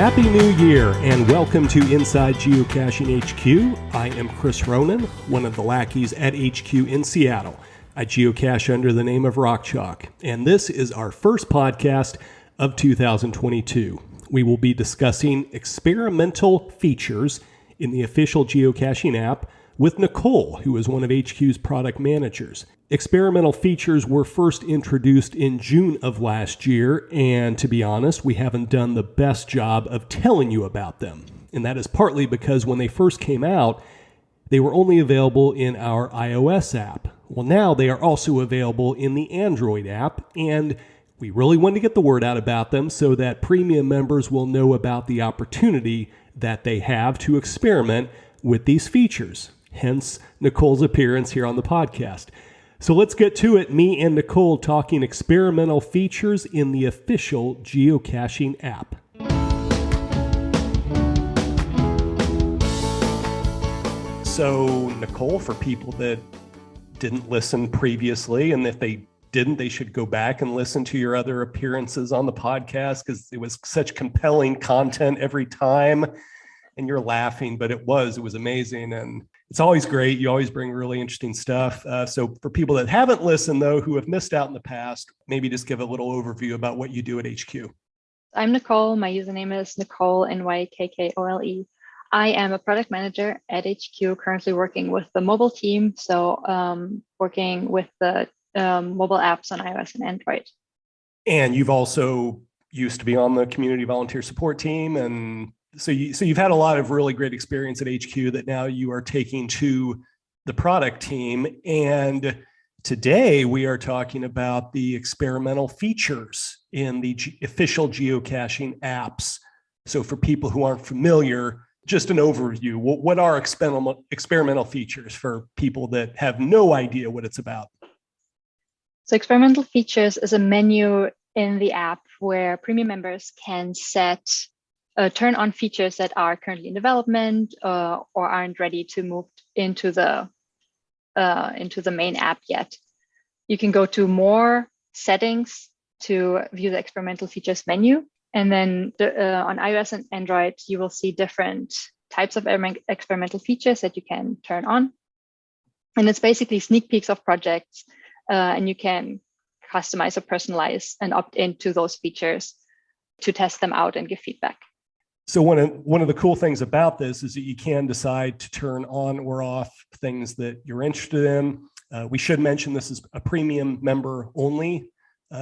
Happy New Year and welcome to Inside Geocaching HQ. I am Chris Ronan, one of the lackeys at HQ in Seattle. I geocache under the name of Rock Chalk, and this is our first podcast of 2022. We will be discussing experimental features in the official geocaching app with Nicole, who is one of HQ's product managers. Experimental features were first introduced in June of last year, and to be honest, we haven't done the best job of telling you about them. And that is partly because when they first came out, they were only available in our iOS app. Well, now they are also available in the Android app, and we really want to get the word out about them so that premium members will know about the opportunity that they have to experiment with these features. Hence, Nicole's appearance here on the podcast. So let's get to it. Me and Nicole talking experimental features in the official geocaching app. So, Nicole, for people that didn't listen previously, and if they didn't, they should go back and listen to your other appearances on the podcast because it was such compelling content every time. And you're laughing, but it was amazing. And it's always great. You always bring really interesting stuff. So for people that haven't listened, though, who have missed out in the past, maybe just give a little overview about what you do at HQ. I'm Nicole. My username is Nicole, Nykkole. I am a product manager at HQ, currently working with the mobile team. So working with the mobile apps on iOS and Android. And you've also used to be on the community volunteer support team. And so you've had a lot of really great experience at HQ that now you are taking to the product team. And today we are talking about the experimental features in the official geocaching apps. So for people who aren't familiar, just an overview. What are experimental features for people that have no idea what it's about? So experimental features is a menu in the app where premium members can turn on features that are currently in development or aren't ready to move into the main app yet. You can go to more settings to view the experimental features menu. And then on iOS and Android, you will see different types of experimental features that you can turn on. And it's basically sneak peeks of projects, and you can customize or personalize and opt into those features to test them out and give feedback. So one of the cool things about this is that you can decide to turn on or off things that you're interested in. We should mention this is a premium member only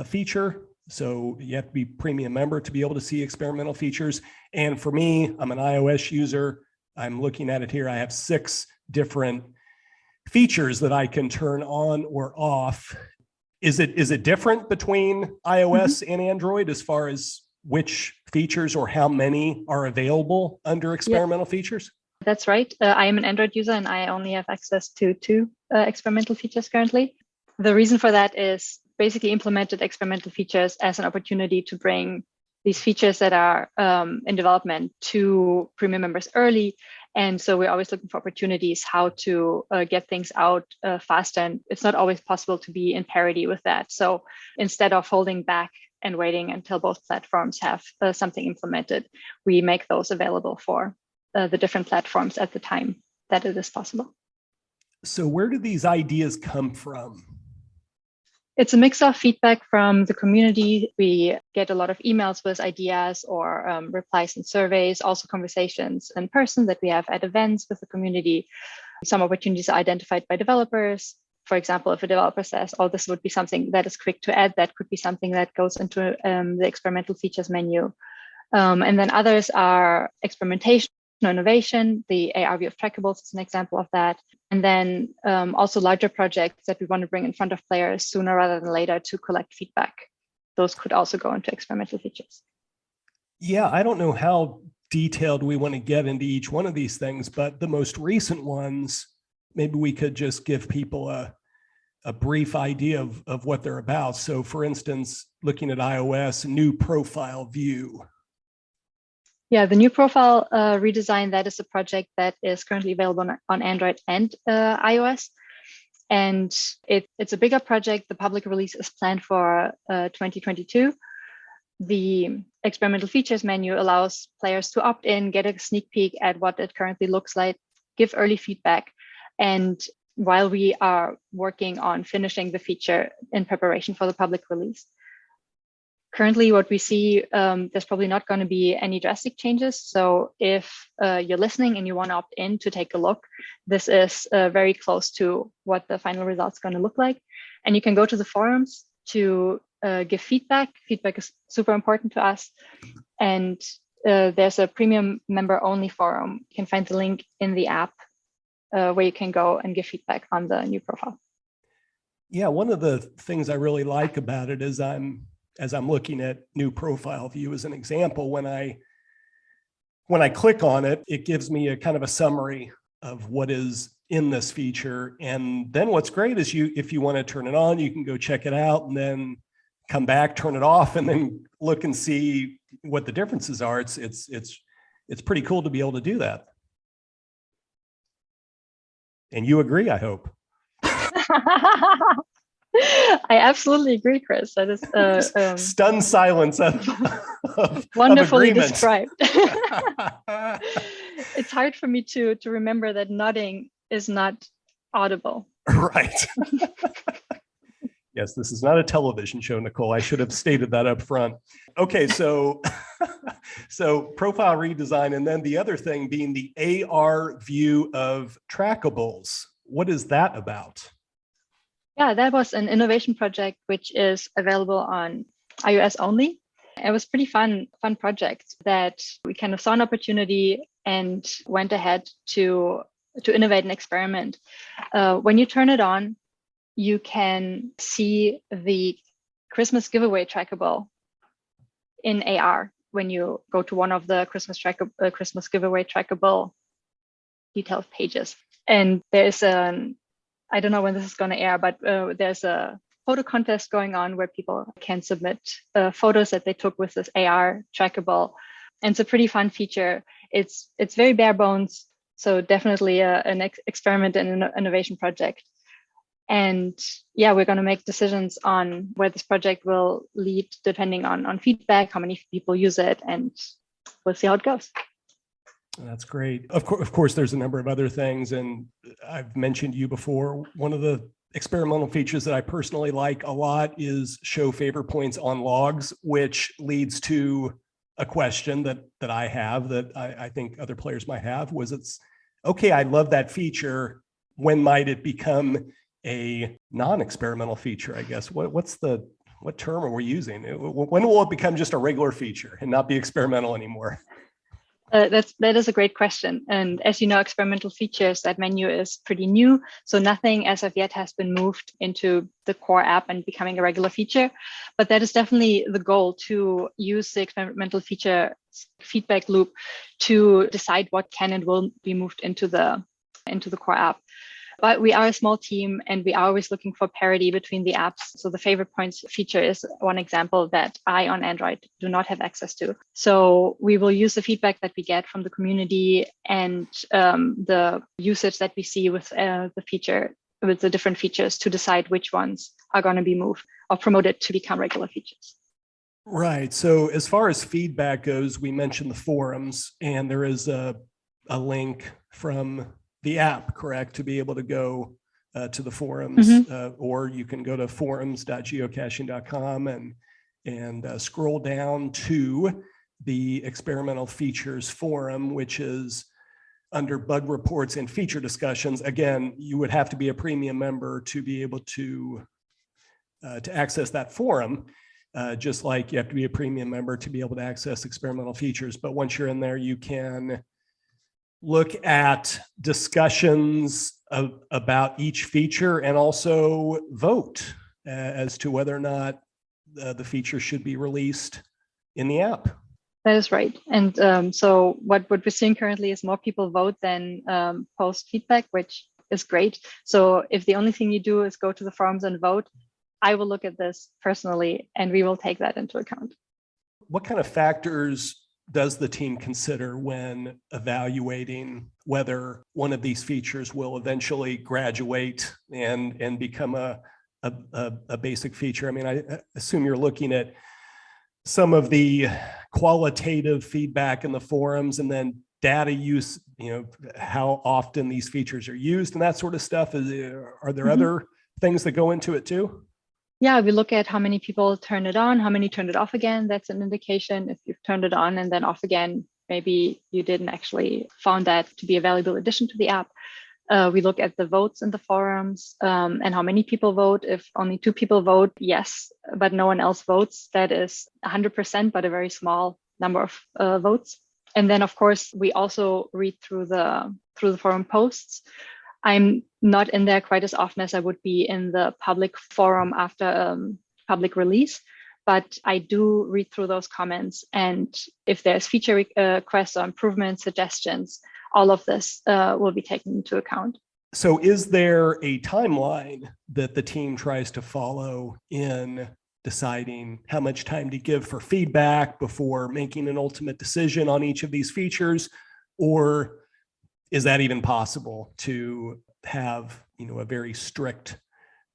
feature. So you have to be premium member to be able to see experimental features. And for me, I'm an iOS user. I'm looking at it here. I have 6 different features that I can turn on or off. Is it different between iOS and Android as far as which features or how many are available under experimental features? That's right. I am an Android user and I only have access to 2 experimental features currently. The reason for that is basically implemented experimental features as an opportunity to bring these features that are in development to premium members early. And so we're always looking for opportunities how to get things out faster. And it's not always possible to be in parity with that. So instead of holding back and waiting until both platforms have something implemented, we make those available for the different platforms at the time that it is possible. So where do these ideas come from? It's a mix of feedback from the community. We get a lot of emails with ideas or replies and surveys, also conversations in person that we have at events with the community. Some opportunities are identified by developers. For example, if a developer says, oh, this would be something that is quick to add, that could be something that goes into the experimental features menu. And then others are experimentation, innovation. The AR view of trackables is an example of that. And then also larger projects that we want to bring in front of players sooner rather than later to collect feedback. Those could also go into experimental features. Yeah, I don't know how detailed we want to get into each one of these things, but the most recent ones, maybe we could just give people a brief idea of what they're about. So for instance, looking at iOS, new profile view. Yeah, the new profile redesign, that is a project that is currently available on Android and iOS. And it's a bigger project. The public release is planned for 2022. the experimental features menu allows players to opt in, get a sneak peek at what it currently looks like, give early feedback. And while we are working on finishing the feature in preparation for the public release. Currently, what we see, there's probably not going to be any drastic changes. So if you're listening and you want to opt in to take a look, this is very close to what the final result's going to look like. And you can go to the forums to give feedback. Feedback is super important to us. And there's a premium member only forum. You can find the link in the app where you can go and give feedback on the new profile. Yeah, one of the things I really like about it is as I'm looking at new profile view as an example, when I click on it, it gives me a kind of a summary of what is in this feature. And then what's great is if you want to turn it on, you can go check it out and then come back, turn it off, and then look and see what the differences are. It's pretty cool to be able to do that. And you agree, I hope. I absolutely agree, Chris. That is stunned silence of wonderfully of described. It's hard for me to remember that nodding is not audible. Right. Yes, this is not a television show, Nicole. I should have stated that up front. Okay, so profile redesign, and then the other thing being the AR view of trackables. What is that about? Yeah, that was an innovation project which is available on iOS only. It was pretty fun project that we kind of saw an opportunity and went ahead to innovate and experiment. When you turn it on, you can see the Christmas giveaway trackable in AR when you go to one of the Christmas giveaway trackable detailed pages. And there's I don't know when this is going to air, but there's a photo contest going on where people can submit photos that they took with this AR trackable. And it's a pretty fun feature. It's very bare bones, so definitely an experiment and an innovation project. And yeah, we're going to make decisions on where this project will lead depending on feedback, how many people use it, and we'll see how it goes. That's great. Of course, there's a number of other things, and I've mentioned you before. One of the experimental features that I personally like a lot is show favor points on logs, which leads to a question that I have that I think other players might have. It's okay, I love that feature. When might it become a non-experimental feature, I guess? What term are we using? When will it become just a regular feature and not be experimental anymore? That is a great question. And as you know, experimental features, that menu is pretty new. So nothing as of yet has been moved into the core app and becoming a regular feature. But that is definitely the goal, to use the experimental feature feedback loop to decide what can and will be moved into the core app. But we are a small team and we are always looking for parity between the apps. So the favorite points feature is one example that I on Android do not have access to. So we will use the feedback that we get from the community and the usage that we see with the different features to decide which ones are going to be moved or promoted to become regular features. Right. So as far as feedback goes, we mentioned the forums, and there is a link from the app, correct, to be able to go to the forums, or you can go to forums.geocaching.com and scroll down to the experimental features forum, which is under bug reports and feature discussions. Again, you would have to be a premium member to be able to access that forum, just like you have to be a premium member to be able to access experimental features. But once you're in there, you can look at discussions about each feature and also vote as to whether or not the feature should be released in the app. That is right. And so what we're seeing currently is more people vote than post feedback, which is great. So if the only thing you do is go to the forums and vote, I will look at this personally and we will take that into account. What kind of factors does the team consider when evaluating whether one of these features will eventually graduate and become a basic feature? I mean, I assume you're looking at some of the qualitative feedback in the forums and then data use, how often these features are used and that sort of stuff? Are there other things that go into it too? Yeah, we look at how many people turn it on, how many turned it off again. That's an indication. If you've turned it on and then off again, maybe you didn't actually found that to be a valuable addition to the app. We look at the votes in the forums and how many people vote. If only 2 people vote, yes, but no one else votes, that is 100%, but a very small number of votes. And then, of course, we also read through the forum posts. I'm not in there quite as often as I would be in the public forum after public release, but I do read through those comments. And if there's feature requests or improvement suggestions, all of this will be taken into account. So is there a timeline that the team tries to follow in deciding how much time to give for feedback before making an ultimate decision on each of these features? Or is that even possible to have, a very strict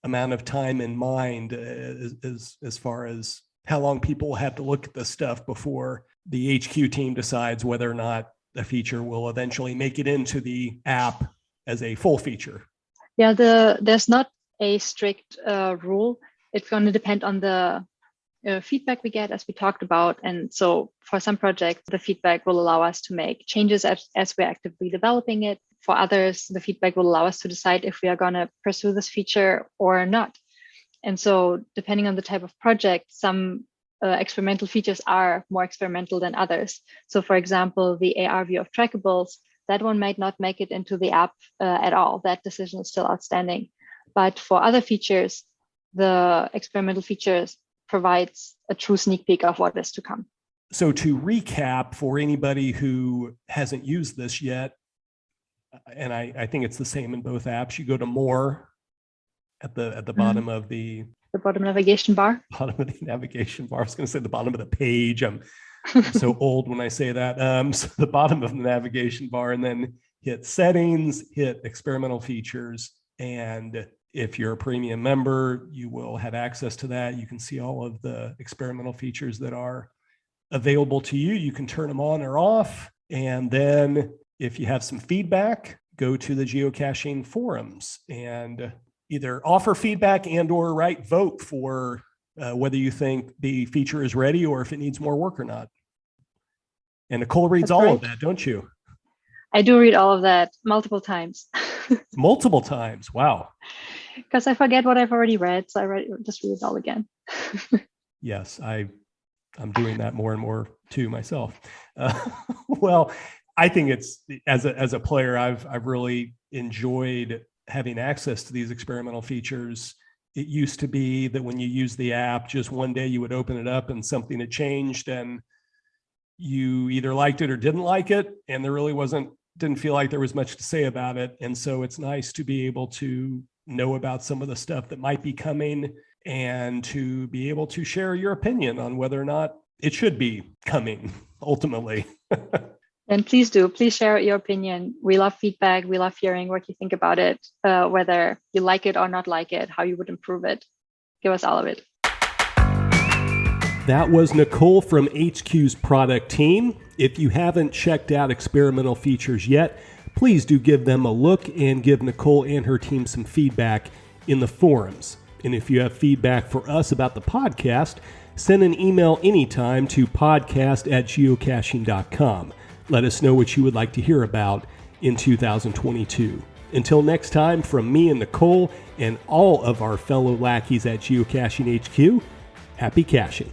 amount of time in mind as far as how long people have to look at this stuff before the HQ team decides whether or not a feature will eventually make it into the app as a full feature? Yeah, there's not a strict rule. It's going to depend on the feedback we get, as we talked about. And so for some projects, the feedback will allow us to make changes as we're actively developing it. For others, the feedback will allow us to decide if we are going to pursue this feature or not. And so depending on the type of project, some experimental features are more experimental than others. So for example, the AR view of trackables, that one might not make it into the app at all. That decision is still outstanding. But for other features, the experimental features provides a true sneak peek of what is to come. So to recap for anybody who hasn't used this yet, and I think it's the same in both apps, you go to more at the bottom of the bottom navigation bar. Bottom of the navigation bar. I was going to say the bottom of the page. I'm so old when I say that. So the bottom of the navigation bar, and then hit settings, hit experimental features. And if you're a premium member, you will have access to that. You can see all of the experimental features that are available to you. You can turn them on or off. And then if you have some feedback, go to the geocaching forums and either offer feedback and or vote for whether you think the feature is ready or if it needs more work or not. And Nicole reads all of that, don't you? I do read all of that multiple times. Multiple times. Wow. Because I forget what I've already read. So I just read it all again. Yes, I'm doing that more and more too myself. Well, I think it's as a player, I've really enjoyed having access to these experimental features. It used to be that when you use the app, just one day you would open it up and something had changed and you either liked it or didn't like it. And there really didn't feel like there was much to say about it. And so it's nice to be able to know about some of the stuff that might be coming and to be able to share your opinion on whether or not it should be coming ultimately. And please share your opinion. We love feedback. We love hearing what you think about it, whether you like it or not like it, how you would improve it. Give us all of it. That was Nicole from HQ's product team. If you haven't checked out experimental features yet, please do give them a look and give Nicole and her team some feedback in the forums. And if you have feedback for us about the podcast, send an email anytime to podcast@geocaching.com. Let us know what you would like to hear about in 2022. Until next time, from me and Nicole and all of our fellow lackeys at Geocaching HQ, happy caching.